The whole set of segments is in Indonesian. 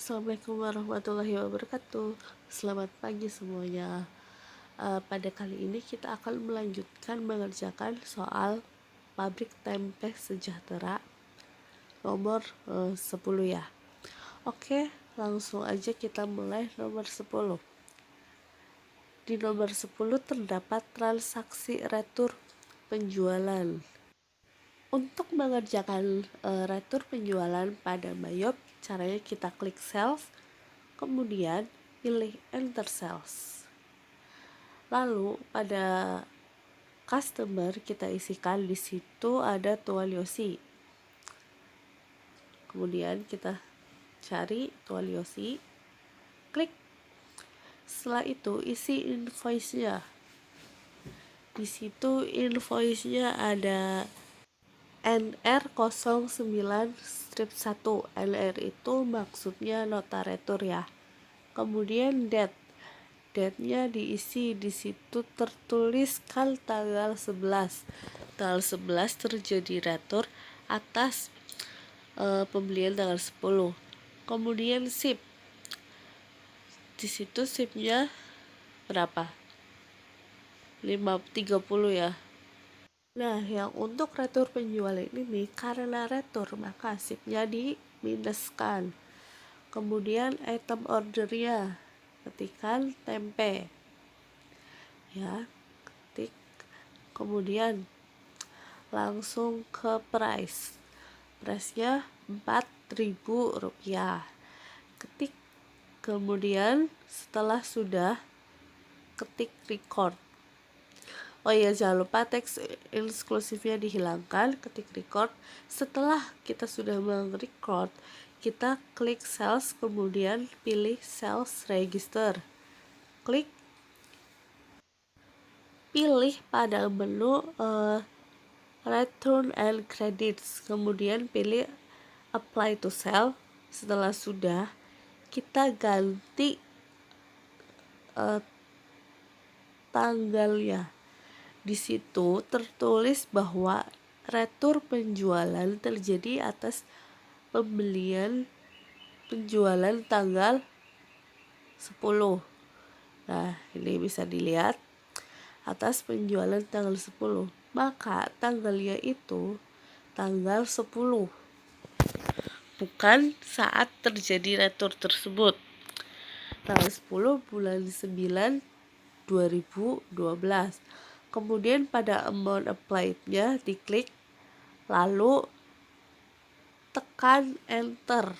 Assalamualaikum warahmatullahi wabarakatuh. Selamat pagi semuanya. Pada kali ini kita akan melanjutkan mengerjakan soal pabrik tempe sejahtera nomor 10 ya. Oke, langsung aja kita mulai nomor 10. Di nomor 10 terdapat transaksi retur penjualan. Untuk mengerjakan retur penjualan pada Mayop, caranya kita klik sales, kemudian pilih enter sales. Lalu pada customer kita isikan di situ ada Tualiosi. Kemudian kita cari Tualiosi, klik. Setelah itu isi invoice-nya. Di situ invoice-nya ada NR09-1. NR itu maksudnya nota retur ya. Kemudian date-nya diisi, di situ tertuliskan tanggal 11. Tanggal 11 terjadi retur atas pembelian tanggal 10. Kemudian ship. Di situ shipnya berapa? 30 ya. Nah, yang untuk retur penjualan ini karena retur maka shipnya diminuskan. Kemudian item ordernya ketikkan tempe ya, ketik. Kemudian langsung ke price-nya Rp4.000, ketik. Kemudian setelah sudah, ketik record. Oh iya, jangan lupa teks eksklusifnya dihilangkan, ketik record. Setelah kita sudah merecord, kita klik sales, kemudian pilih sales register. Klik, pilih pada menu return and credits, kemudian pilih apply to sell. Setelah sudah, kita ganti tanggalnya. Di situ tertulis bahwa retur penjualan terjadi atas pembelian penjualan tanggal 10. Nah, ini bisa dilihat atas penjualan tanggal 10. Maka tanggalnya itu tanggal 10, bukan saat terjadi retur tersebut. Tanggal 10 bulan 9 2012. Kemudian pada amount applied-nya diklik, lalu tekan enter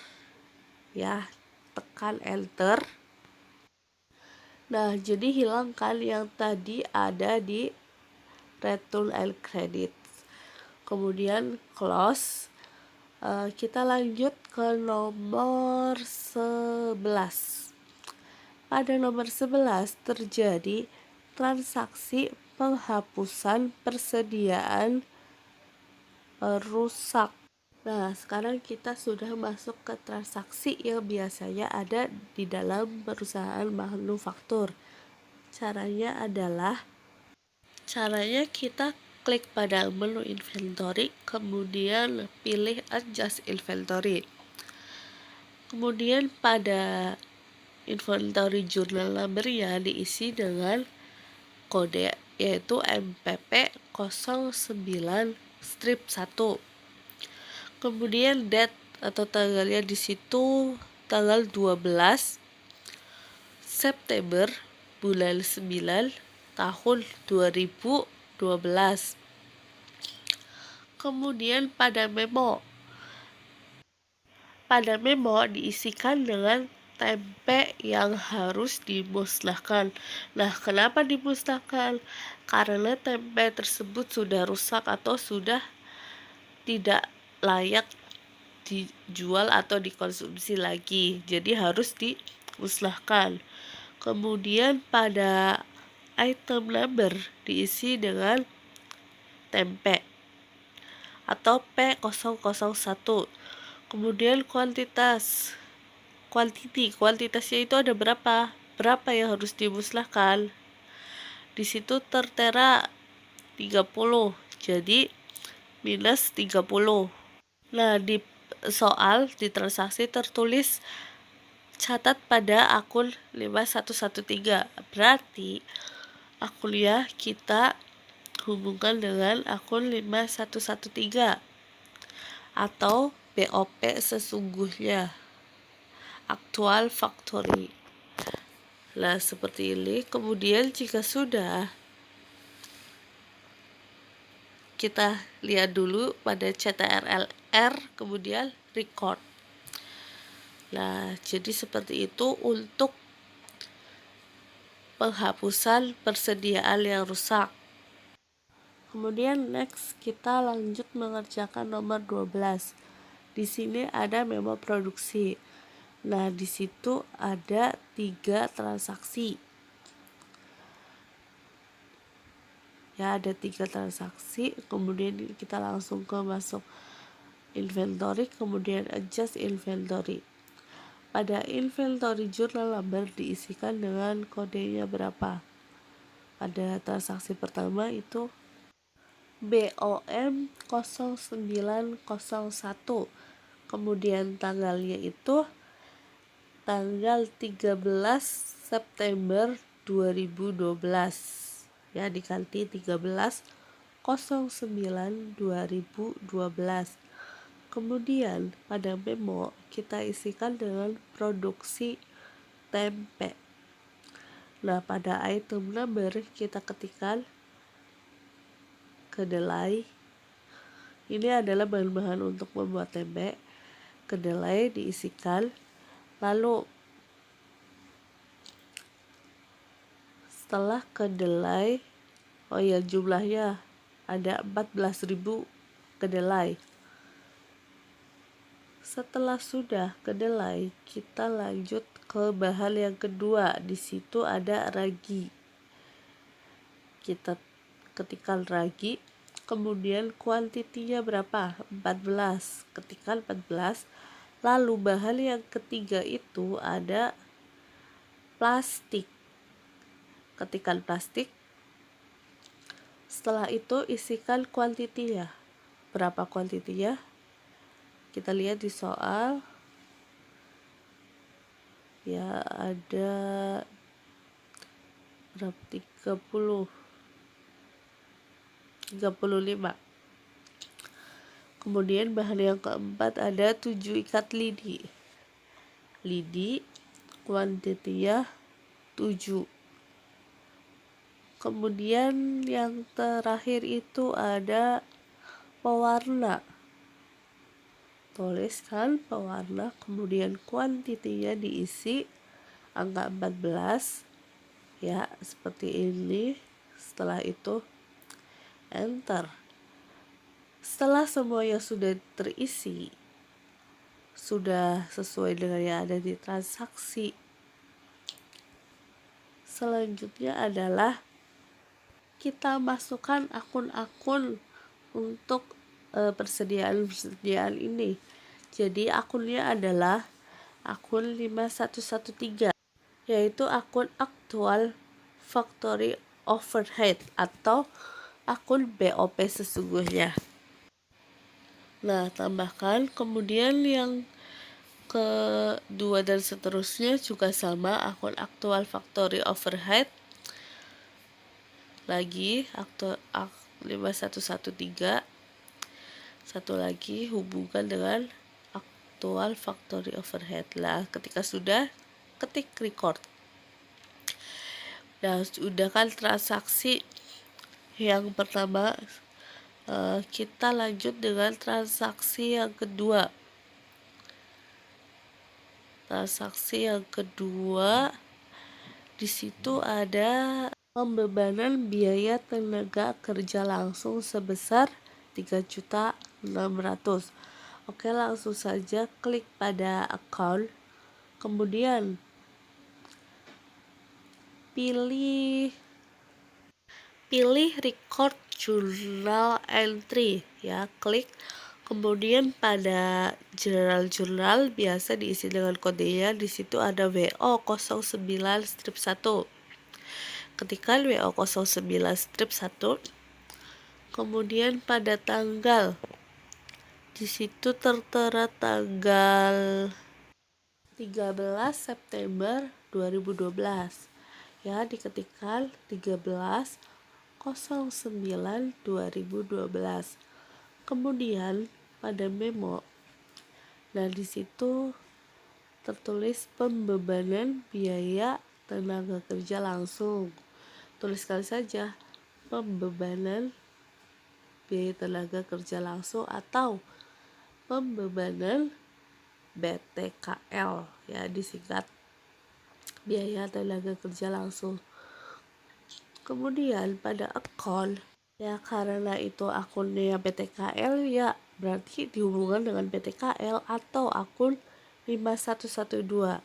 ya, tekan enter. Nah, jadi hilangkan yang tadi ada di return and credits. Kemudian close. Kita lanjut ke nomor 11. Pada nomor 11 terjadi transaksi penghapusan persediaan rusak. Nah, sekarang kita sudah masuk ke transaksi yang biasanya ada di dalam perusahaan manufaktur. Caranya kita klik pada menu inventory, kemudian pilih adjust inventory. Kemudian pada inventory journal number-nya diisi dengan kode yaitu MPP 09-1. Kemudian date atau tanggalnya di situ tanggal 12 September bulan 9 tahun 2012. Kemudian pada memo diisikan dengan tempe yang harus dimusnahkan. Nah, kenapa dimusnahkan? Karena tempe tersebut sudah rusak atau sudah tidak layak dijual atau dikonsumsi lagi, jadi harus dimusnahkan. Kemudian pada item number diisi dengan tempe atau P001. Kemudian kuantitasnya itu ada berapa yang harus dimusnahkan. Di situ tertera 30, jadi minus 30. Nah, di transaksi tertulis tercatat pada akun 5113. Berarti akunnya kita hubungkan dengan akun 5113 atau BOP sesungguhnya, actual factory. Nah, seperti ini. Kemudian jika sudah, kita lihat dulu pada CTRL-R, kemudian record. Nah, jadi seperti itu untuk penghapusan persediaan yang rusak. Kemudian next kita lanjut mengerjakan nomor 12. Di sini ada memo produksi. Nah, di situ ada 3 transaksi. Ya, ada 3 transaksi. Kemudian kita langsung ke masuk inventory, kemudian adjust inventory. Pada inventory journal number diisikan dengan kodenya berapa. Pada transaksi pertama itu BOM 0901, kemudian tanggalnya itu tanggal 13 September 2012, ya, diganti 13/09/2012. Kemudian pada memo kita isikan dengan produksi tempe. Nah, pada item number kita ketikkan kedelai. Ini adalah bahan-bahan untuk membuat tempe. Kedelai diisikan. Lalu setelah kedelai, oh ya, jumlahnya ada 14.000 kedelai. Setelah sudah kedelai, kita lanjut ke bahan yang kedua. Di situ ada ragi. Kita ketikkan ragi, kemudian kuantitinya berapa? 14. Ketikkan 14. Lalu bahan yang ketiga itu ada plastik. Ketikkan plastik. Setelah itu isikan kuantitinya. Berapa kuantitinya? Kita lihat di soal. Ya, ada berapa? 35. Kemudian bahan yang keempat ada 7 ikat lidi. Lidi kuantitinya 7. Kemudian yang terakhir itu ada pewarna. Tuliskan pewarna, kemudian kuantitinya diisi angka 14, ya, seperti ini. Setelah itu enter. Setelah semuanya sudah terisi, sudah sesuai dengan yang ada di transaksi, selanjutnya adalah kita masukkan akun-akun untuk persediaan ini. Jadi akunnya adalah akun 5113, yaitu akun actual factory overhead atau akun BOP sesungguhnya. Nah, tambahkan. Kemudian yang kedua dan seterusnya juga sama, akun actual factory overhead. Lagi 5113. Satu lagi hubungkan dengan actual factory overhead. Lah, ketika sudah, ketik record. Nah, sudah kan transaksi yang pertama. Kita lanjut dengan transaksi yang kedua. Transaksi yang kedua, di situ ada pembebanan biaya tenaga kerja langsung sebesar 3.600.000. Oke, langsung saja klik pada account. Kemudian pilih record journal entry, ya, klik. Kemudian pada jurnal biasa diisi dengan kodenya. Di situ ada WO09-1. Ketikkan WO09-1. Kemudian pada tanggal, di situ tertera tanggal 13 September 2012. Ya, diketikkan 13/09/2012. Kemudian pada memo, nah di situ tertulis pembebanan biaya tenaga kerja langsung. Tulis sekali saja pembebanan biaya tenaga kerja langsung atau pembebanan BTKL, ya disingkat biaya tenaga kerja langsung. Kemudian pada akun, ya karena itu akunnya BTKL, ya berarti dihubungkan dengan BTKL atau akun 5112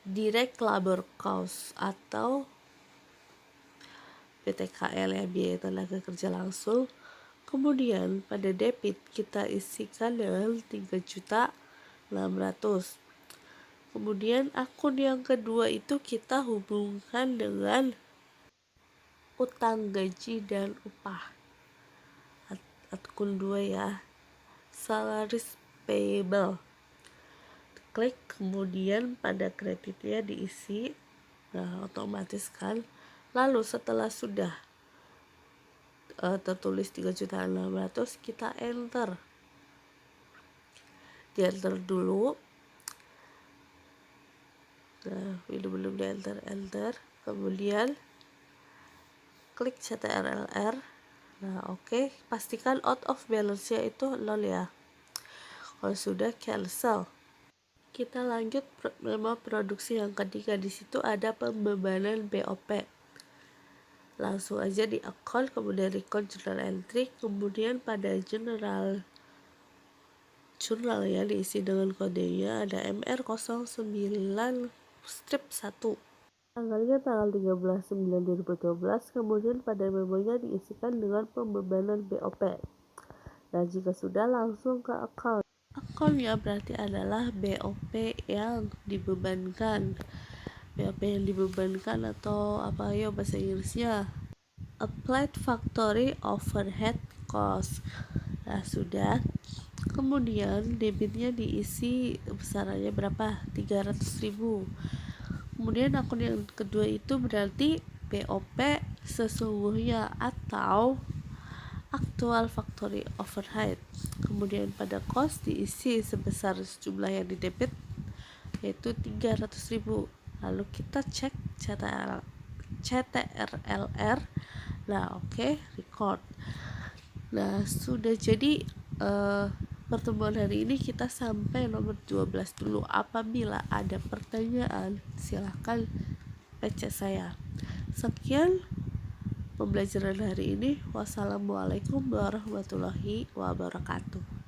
direct labor cost atau BTKL, ya biaya tenaga kerja langsung. Kemudian pada debit kita isikan dengan 3.600.000. Kemudian akun yang kedua itu kita hubungkan dengan utang gaji dan upah. Akun 2 ya, salaries payable. Klik, kemudian pada kreditnya diisi. Nah, otomatis kan. Lalu setelah sudah tertulis 3.600.000, kita enter. Di enter dulu. Nah, ini belum di enter. Kemudian klik CTRLR. Nah, oke. Pastikan out of balance-nya itu 0 ya. Kalau sudah, cancel. Kita lanjut memo produksi yang ketiga. Di situ ada pembebanan BOP. Langsung aja di account, kemudian record journal entry, kemudian pada general jurnal ya diisi dengan kodenya ada MR09 strip 1. Tanggalnya tanggal 13/9/2012, kemudian pada memonya diisikan dengan pembebanan BOP. Dan jika sudah, langsung ke account. Accountnya berarti adalah BOP yang dibebankan. BOP yang dibebankan atau apa ya bahasa Inggrisnya? Applied factory overhead cost. Nah, sudah. Kemudian debitnya diisi besarannya berapa? 300.000. Kemudian akun yang kedua itu berarti BOP sesungguhnya atau actual factory overhead. Kemudian pada cost diisi sebesar jumlah yang didebit yaitu 300.000. Lalu kita cek CTRLR. Nah, oke, record. Nah, sudah. Jadi pertemuan hari ini kita sampai nomor 12 dulu. Apabila ada pertanyaan, silakan PC saya. Sekian pembelajaran hari ini. Wassalamualaikum warahmatullahi wabarakatuh.